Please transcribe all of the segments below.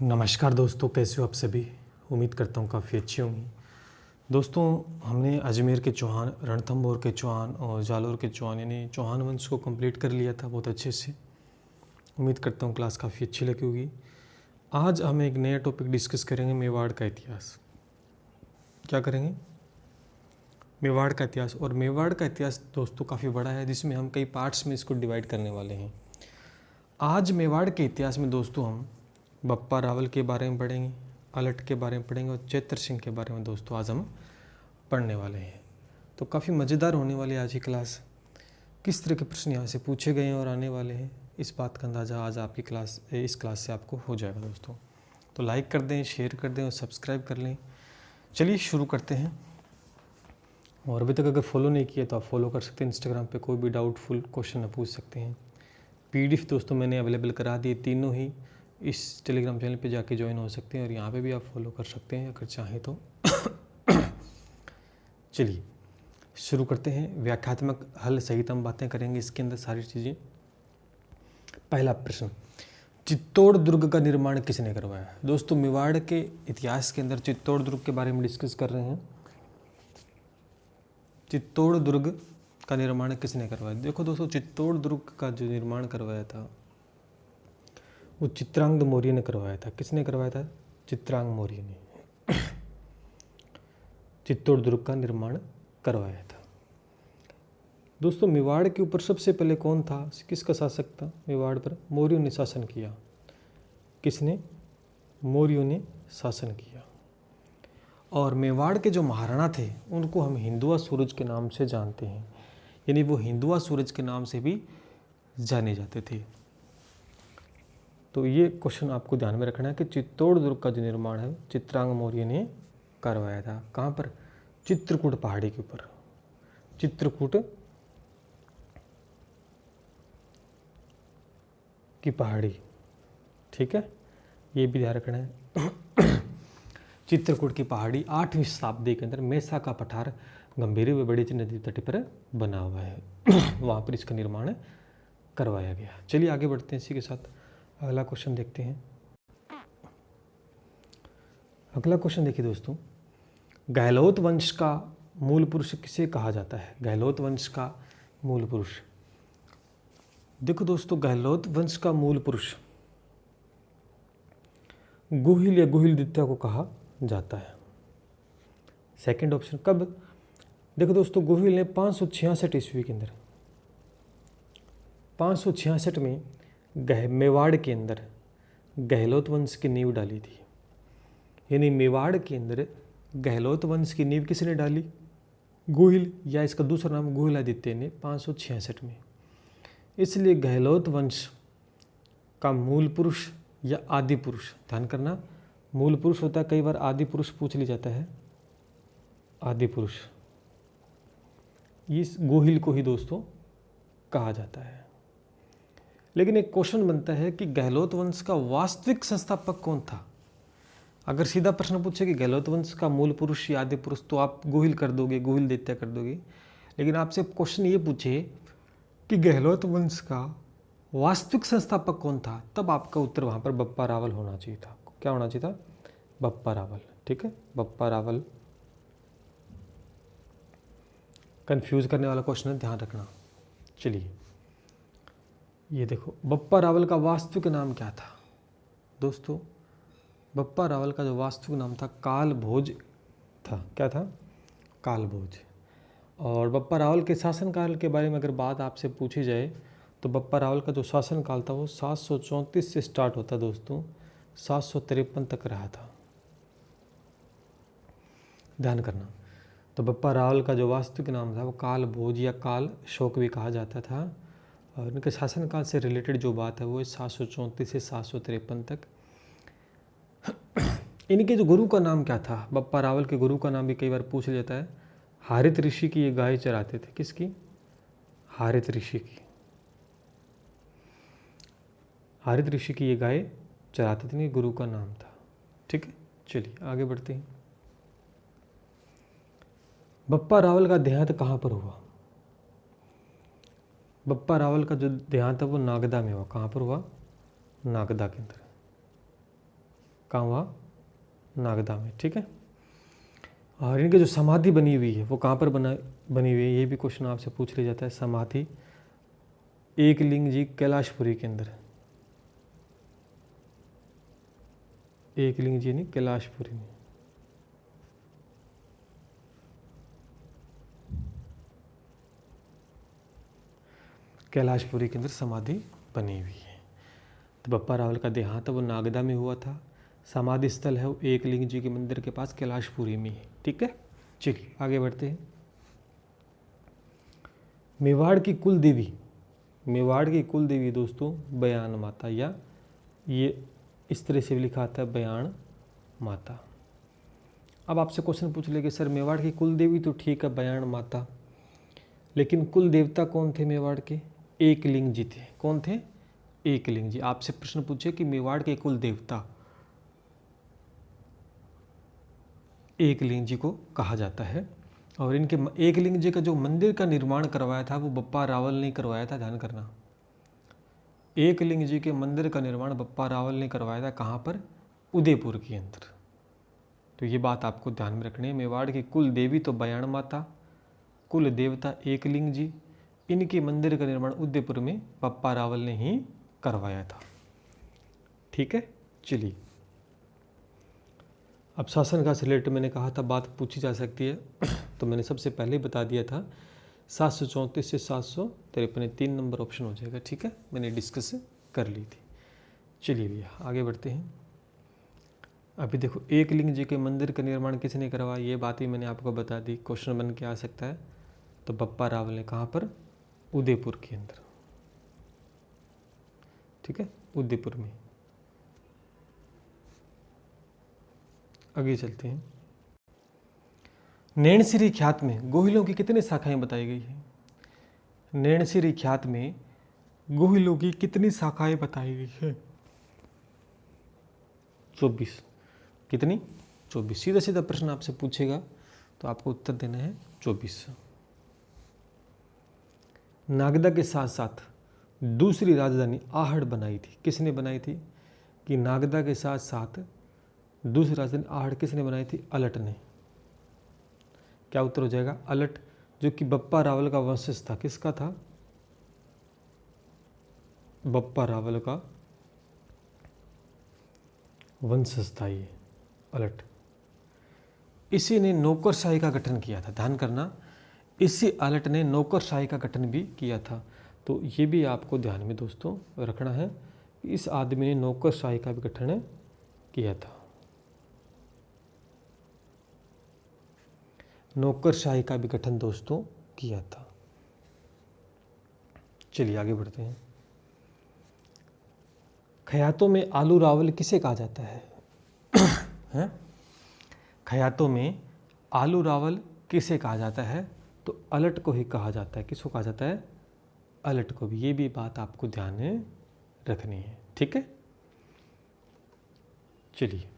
नमस्कार दोस्तों, कैसे हो आप सभी। उम्मीद करता हूँ काफ़ी अच्छे होंगे। दोस्तों, हमने अजमेर के चौहान, रणथंभौर के चौहान और जालोर के चौहान यानी चौहान वंश को कंप्लीट कर लिया था बहुत अच्छे से। उम्मीद करता हूँ क्लास काफ़ी अच्छी लगी होगी। आज हम एक नया टॉपिक डिस्कस करेंगे, मेवाड़ का इतिहास। क्या करेंगे? मेवाड़ का इतिहास। और मेवाड़ का इतिहास दोस्तों काफ़ी बड़ा है, जिसमें हम कई पार्ट्स में इसको डिवाइड करने वाले हैं। आज मेवाड़ के इतिहास में दोस्तों हम बप्पा रावल के बारे में पढ़ेंगे, अलट के बारे में पढ़ेंगे और चैत्र सिंह के बारे में दोस्तों आज हम पढ़ने वाले हैं। तो काफ़ी मज़ेदार होने वाली आज की क्लास। किस तरह के प्रश्न यहाँ से पूछे गए हैं और आने वाले हैं, इस बात का अंदाज़ा आज आपकी इस क्लास से आपको हो जाएगा दोस्तों। तो लाइक कर दें, शेयर कर दें और सब्सक्राइब कर लें। चलिए शुरू करते हैं। और अभी तक अगर फॉलो नहीं किया तो आप फॉलो कर सकते हैं। इंस्टाग्राम पे कोई भी डाउटफुल क्वेश्चन पूछ सकते हैं। PDF दोस्तों मैंने अवेलेबल करा दिए, तीनों ही इस टेलीग्राम चैनल पे जाके ज्वाइन हो सकते हैं और यहाँ पे भी आप फॉलो कर सकते हैं अगर चाहें तो। चलिए शुरू करते हैं। व्याख्यात्मक हल सहित हम बातें करेंगे इसके अंदर सारी चीज़ें। पहला प्रश्न, चित्तौड़ दुर्ग का निर्माण किसने करवाया? दोस्तों, मेवाड़ के इतिहास के अंदर चित्तौड़ दुर्ग के बारे में डिस्कस कर रहे हैं। चित्तौड़ दुर्ग का निर्माण किसने करवाया? देखो दोस्तों, चित्तौड़ दुर्ग का जो निर्माण करवाया था वो चित्रांगद मौर्य ने करवाया था। किसने करवाया था? चित्रांगद मौर्य ने चित्तौड़ दुर्ग का निर्माण करवाया था। दोस्तों, मेवाड़ के ऊपर सबसे पहले कौन था, किसका शासक था मेवाड़ पर? मौर्यों ने शासन किया। किसने? मौर्यों ने शासन किया। और मेवाड़ के जो महाराणा थे उनको हम हिंदुआ सूरज के नाम से जानते हैं, यानी वो हिंदुआ सूरज के नाम से भी जाने जाते थे। तो ये क्वेश्चन आपको ध्यान में रखना है कि चित्तौड़ दुर्ग का जो निर्माण है चित्रांगद मौर्य ने करवाया था। कहाँ पर? चित्रकूट पहाड़ी के ऊपर। चित्रकूट की पहाड़ी, ठीक है, ये भी ध्यान रखना है। चित्रकूट की पहाड़ी 8वीं शताब्दी के अंदर मेसा का पठार गंभीर व बड़ी नदी तट पर बना हुआ है। वहाँ पर इसका निर्माण करवाया गया। चलिए आगे बढ़ते हैं इसी के साथ। अगला क्वेश्चन देखते हैं। अगला क्वेश्चन देखिए दोस्तों, गहलोत वंश का मूल पुरुष किसे कहा जाता है? गहलोत वंश का मूल पुरुष। देखो दोस्तों, गहलोत वंश का मूल पुरुष गुहिल या गुहिलदित्य को कहा जाता है। Second option. कब? देखो दोस्तों, गुहिल ने 566 ईस्वी के अंदर 566 में मेवाड़ के अंदर गहलोत वंश की नींव डाली थी। यानी मेवाड़ के अंदर गहलोत वंश की नींव किसने डाली? गुहिल, या इसका दूसरा नाम गुहिलादित्य ने 566 में। इसलिए गहलोत वंश का मूल पुरुष या आदि पुरुष, ध्यान करना, मूल पुरुष होता है, कई बार आदि पुरुष पूछ लिया जाता है। आदि पुरुष इस गुहिल को ही दोस्तों कहा जाता है। लेकिन एक क्वेश्चन बनता है कि गहलोत वंश का वास्तविक संस्थापक कौन था? अगर सीधा प्रश्न पूछे कि गहलोत वंश का मूल पुरुष या आदि पुरुष, तो आप गुहिल कर दोगे, गुहिलदित्य कर दोगे। लेकिन आपसे क्वेश्चन ये पूछे कि गहलोत वंश का वास्तविक संस्थापक कौन था, तब आपका उत्तर वहाँ पर बप्पा रावल होना चाहिए था। क्या होना चाहिए था? बप्पा रावल, ठीक है, बप्पा रावल। कंफ्यूज करने वाला क्वेश्चन है, ध्यान रखना। चलिए ये देखो, बप्पा रावल का वास्तविक नाम क्या था? दोस्तों, बप्पा रावल का जो वास्तविक नाम था काल भोज था। क्या था? काल भोज। और बप्पा रावल के शासनकाल के बारे में अगर बात आपसे पूछी जाए तो बप्पा रावल का जो शासनकाल था वो 734 से स्टार्ट होता दोस्तों, 753 तक रहा था। ध्यान करना। तो बप्पा रावल का जो वास्तविक नाम था वो काल भोज या काल शोक भी कहा जाता था। और इनके शासनकाल से रिलेटेड जो बात है वो 734 से 753 तक। इनके जो गुरु का नाम क्या था? बप्पा रावल के गुरु का नाम भी कई बार पूछ जाता है। हारित ऋषि की ये गाय चराते थे। किसकी? हारित ऋषि की। हारित ऋषि की ये गाय चराते थे, गुरु का नाम था। ठीक है, चलिए आगे बढ़ते हैं। बप्पा रावल का देहांत कहाँ पर हुआ? बप्पा रावल का जो देहांत है वो नागदा में हुआ। कहाँ पर हुआ? नागदा के अंदर। कहाँ हुआ? नागदा में। ठीक है। और इनकी जो समाधि बनी हुई है वो कहाँ पर बनी हुई है, ये भी क्वेश्चन आपसे पूछ लिया जाता है। समाधि एकलिंग जी कैलाशपुरी के अंदर, एकलिंग जी नहीं कैलाशपुरी में। कैलाशपुरी के अंदर समाधि बनी हुई है। तो बप्पा रावल का देहांत वो नागदा में हुआ था। समाधि स्थल है वो एकलिंग जी के मंदिर के पास कैलाशपुरी में है। ठीक है, चलिए आगे बढ़ते हैं। मेवाड़ की कुल देवी, मेवाड़ की कुल देवी दोस्तों बयान माता, या ये इस तरह से भी लिखा आता है बयान माता। अब आपसे क्वेश्चन पूछ ले कि सर मेवाड़ की कुल देवी तो ठीक है बयान माता, लेकिन कुल देवता कौन थे मेवाड़ के? एकलिंग जी थे। कौन थे? एकलिंग जी। आपसे प्रश्न पूछे कि मेवाड़ के कुल देवता एकलिंग जी को कहा जाता है। और इनके एकलिंग जी का जो मंदिर का निर्माण करवाया था वो बप्पा रावल ने करवाया था। ध्यान करना, एकलिंग जी के मंदिर का निर्माण बप्पा रावल ने करवाया था। कहाँ पर? उदयपुर के अंदर। तो ये बात आपको ध्यान में रखनी है। मेवाड़ की कुल देवी तो बयान माता, कुल देवता एकलिंग जी, इनके मंदिर का निर्माण उदयपुर में बप्पा रावल ने ही करवाया था। ठीक है, चलिए अब शासन का से रिलेटेड मैंने कहा था बात पूछी जा सकती है तो मैंने सबसे पहले बता दिया था 734 से 753 3 नंबर ऑप्शन हो जाएगा। ठीक है, मैंने डिस्कस कर ली थी। चलिए भैया आगे बढ़ते हैं। अभी देखो एकलिंग जी के मंदिर का निर्माण किसने करवाया, ये बात ही मैंने आपको बता दी। क्वेश्चन बन के आ सकता है। तो बप्पा रावल ने। कहाँ पर? उदयपुर के अंदर। ठीक है, उदयपुर में। आगे चलते हैं। नैनसिरी ख्यात में गोहिलों की कितनी शाखाएं बताई गई है? नैनसिरी ख्यात में गोहिलों की कितनी शाखाएं बताई गई है? 24। कितनी? 24। सीधा सीधा प्रश्न आपसे पूछेगा तो आपको उत्तर देना है 24। नागदा के साथ साथ दूसरी राजधानी आहड़ बनाई थी। किसने बनाई थी? कि नागदा के साथ साथ दूसरी राजधानी आहड़ किसने बनाई थी? अलट ने। क्या उत्तर हो जाएगा? अलट, जो कि बप्पा रावल का वंशज था। किसका था? बप्पा रावल का वंशज था ये अलट। इसी ने नौकरशाही का गठन किया था। ध्यान करना, इसी अलट ने नौकरशाही का गठन भी किया था। तो ये भी आपको ध्यान में दोस्तों रखना है कि इस आदमी ने नौकरशाही का भी गठन किया था। नौकरशाही का भी गठन दोस्तों किया था। चलिए आगे बढ़ते हैं। खयातों में आलू रावल किसे कहा जाता है? हैं? खयातों में आलू रावल किसे कहा जाता है? तो अलट को ही कहा जाता है। किसको कहा जाता है? अलट को भी। ये भी बात आपको ध्यान में रखनी है। ठीक है, चलिए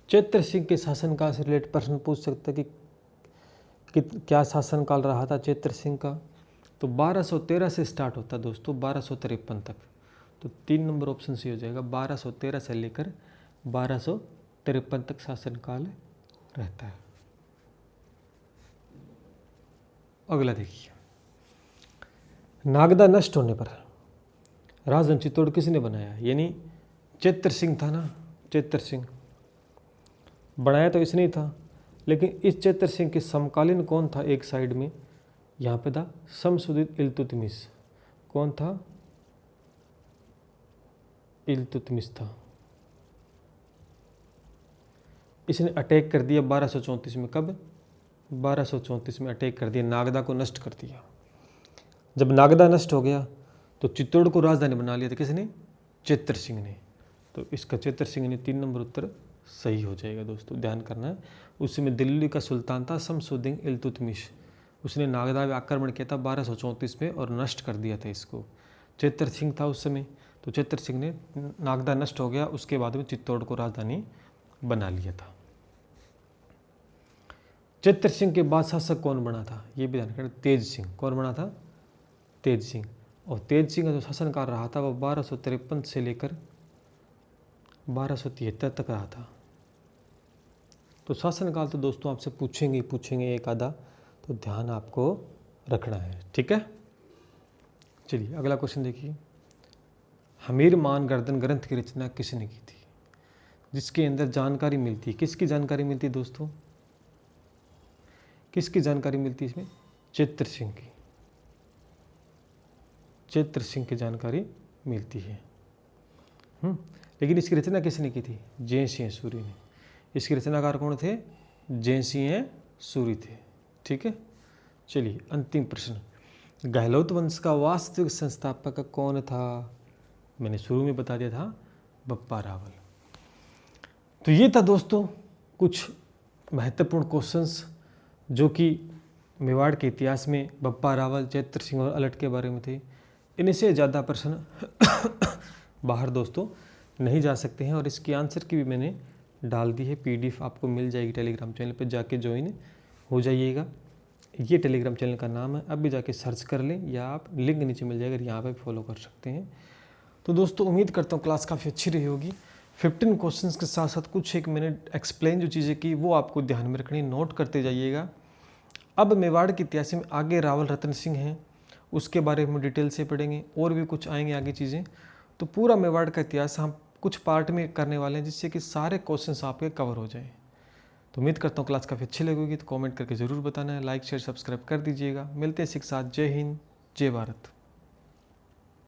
चैत्र सिंह के शासनकाल से रिलेटेड प्रश्न पूछ सकता है कि क्या शासनकाल रहा था चैत्र सिंह का? तो 1213 से स्टार्ट होता है दोस्तों 1253 तक। तो 3 नंबर ऑप्शन से हो जाएगा। 1213 से लेकर 1253 तक शासनकाल रहता है। अगला देखिए, नागदा नष्ट होने पर राजधानी चित्तौड़ किसने बनाया? यानी चैत्र सिंह था ना, चैत्र सिंह बनाया तो इसने ही था, लेकिन इस चैत्र सिंह के समकालीन कौन था? एक साइड में यहाँ पे था शमसुद्दीन इल्तुतमिश। कौन था? इल्तुतमिश था। इसने अटैक कर दिया 1234 में। कब? 1234 में अटैक कर दिया, नागदा को नष्ट कर दिया। जब नागदा नष्ट हो गया तो चित्तौड़ को राजधानी बना लिया था। किसने? चैत्र सिंह ने। तो इसका चैत्र सिंह ने 3 नंबर उत्तर सही हो जाएगा दोस्तों। ध्यान करना है, उस समय दिल्ली का सुल्तान था शमसुद्दीन इल्तुतमिश। उसने नागदा में आक्रमण किया था 1234 में और नष्ट कर दिया था इसको। चैत्र सिंह था उस समय। तो चैत्र सिंह ने नागदा नष्ट हो गया, उसके बाद में चित्तौड़ को राजधानी बना लिया था। चैत्र सिंह के बाद शासक कौन बना था? ये भी ध्यान करना, तेज सिंह। कौन बना था? तेज सिंह। और तेज सिंह का जो शासनकाल रहा था वो 1253 से लेकर 1273 तक रहा था। तो शासनकाल तो दोस्तों आपसे पूछेंगे एक आधा, तो ध्यान आपको रखना है, ठीक है। चलिए अगला क्वेश्चन देखिए। हमीरमान गर्दन ग्रंथ की रचना किसने की थी? जिसके अंदर जानकारी मिलती है, किसकी जानकारी मिलती है दोस्तों? किसकी जानकारी मिलती है इसमें? चैत्र सिंह की। चैत्र सिंह की जानकारी मिलती है। लेकिन इसकी रचना किसने की थी? जय सिंह सूरी ने। इसके रचनाकार कौन थे? जय सिंह सूरी थे, ठीक है। चलिए अंतिम प्रश्न, गहलोत वंश का वास्तविक संस्थापक कौन था? मैंने शुरू में बता दिया था, बप्पा रावल। तो ये था दोस्तों कुछ महत्वपूर्ण क्वेश्चंस जो कि मेवाड़ के इतिहास में बप्पा रावल, चैत्र सिंह और अलट के बारे में थे। इनसे ज़्यादा प्रश्न बाहर दोस्तों नहीं जा सकते हैं, और इसकी आंसर की भी मैंने डाल दी है, PDF आपको मिल जाएगी टेलीग्राम चैनल पर, जाके ज्वाइन हो जाइएगा। ये टेलीग्राम चैनल का नाम है, अब भी जाके सर्च कर लें, या आप लिंक नीचे मिल जाएगा, यहाँ पे फॉलो कर सकते हैं। तो दोस्तों उम्मीद करता हूँ क्लास काफ़ी अच्छी रही होगी। 15 क्वेश्चंस के साथ साथ कुछ एक मैंने एक्सप्लेन जो चीज़ें की वो आपको ध्यान में रखनी, नोट करते जाइएगा। अब मेवाड़ के इतिहास में आगे रावल रतन सिंह हैं, उसके बारे में डिटेल से पढ़ेंगे, और भी कुछ आएंगे आगे चीज़ें। तो पूरा मेवाड़ का इतिहास हम कुछ पार्ट में करने वाले हैं, जिससे कि सारे क्वेश्चंस आपके कवर हो जाए। तो उम्मीद करता हूँ क्लास काफ़ी अच्छी लगेगी, तो कमेंट करके ज़रूर बताना है, लाइक शेयर सब्सक्राइब कर दीजिएगा। मिलते हैं इसी के साथ। जय हिंद, जय भारत।